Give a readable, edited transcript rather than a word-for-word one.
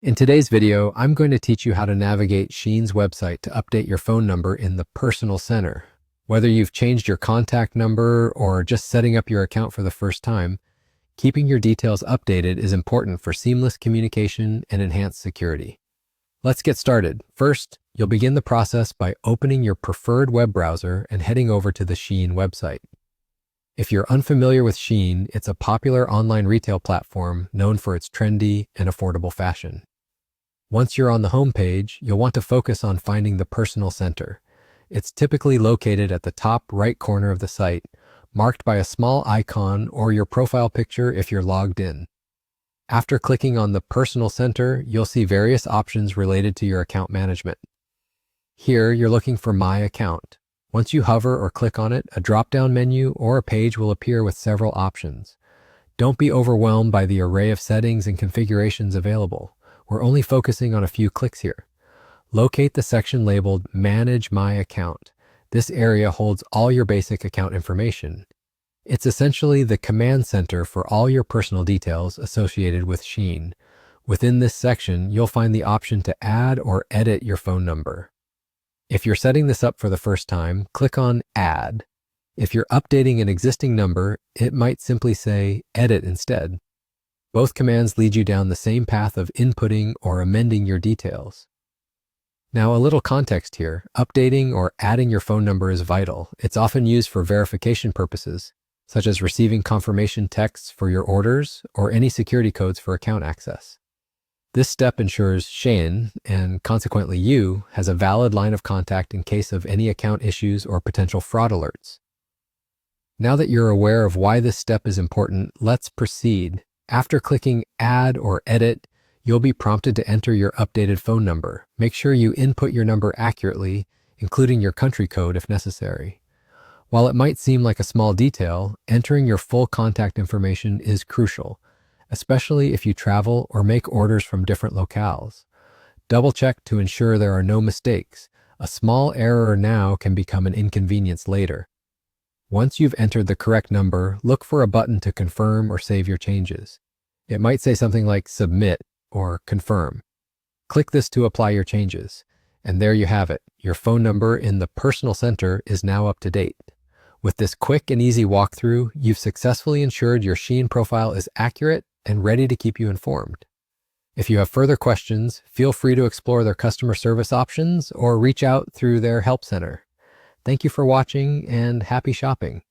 In today's video, I'm going to teach you how to navigate Shein's website to update your phone number in the Personal Center. Whether you've changed your contact number or just setting up your account for the first time, keeping your details updated is important for seamless communication and enhanced security. Let's get started. First, you'll begin the process by opening your preferred web browser and heading over to the Shein website. If you're unfamiliar with Shein, it's a popular online retail platform known for its trendy and affordable fashion. Once you're on the home page, you'll want to focus on finding the Personal Center. It's typically located at the top right corner of the site, marked by a small icon or your profile picture if you're logged in. After clicking on the Personal Center, you'll see various options related to your account management. Here, you're looking for My Account. Once you hover or click on it, a drop-down menu or a page will appear with several options. Don't be overwhelmed by the array of settings and configurations available. We're only focusing on a few clicks here. Locate the section labeled Manage My Account. This area holds all your basic account information. It's essentially the command center for all your personal details associated with Shein. Within this section, you'll find the option to add or edit your phone number. If you're setting this up for the first time, click on Add. If you're updating an existing number, it might simply say Edit instead. Both commands lead you down the same path of inputting or amending your details. Now, a little context here. Updating or adding your phone number is vital. It's often used for verification purposes, such as receiving confirmation texts for your orders or any security codes for account access. This step ensures Shein, and consequently you, has a valid line of contact in case of any account issues or potential fraud alerts. Now that you're aware of why this step is important, let's proceed. After clicking Add or Edit, you'll be prompted to enter your updated phone number. Make sure you input your number accurately, including your country code if necessary. While it might seem like a small detail, entering your full contact information is crucial, especially if you travel or make orders from different locales. Double-check to ensure there are no mistakes. A small error now can become an inconvenience later. Once you've entered the correct number, look for a button to confirm or save your changes. It might say something like Submit or Confirm. Click this to apply your changes. And there you have it. Your phone number in the Personal Center is now up to date. With this quick and easy walkthrough, you've successfully ensured your Shein profile is accurate and ready to keep you informed. If you have further questions, feel free to explore their customer service options or reach out through their help center. Thank you for watching and happy shopping.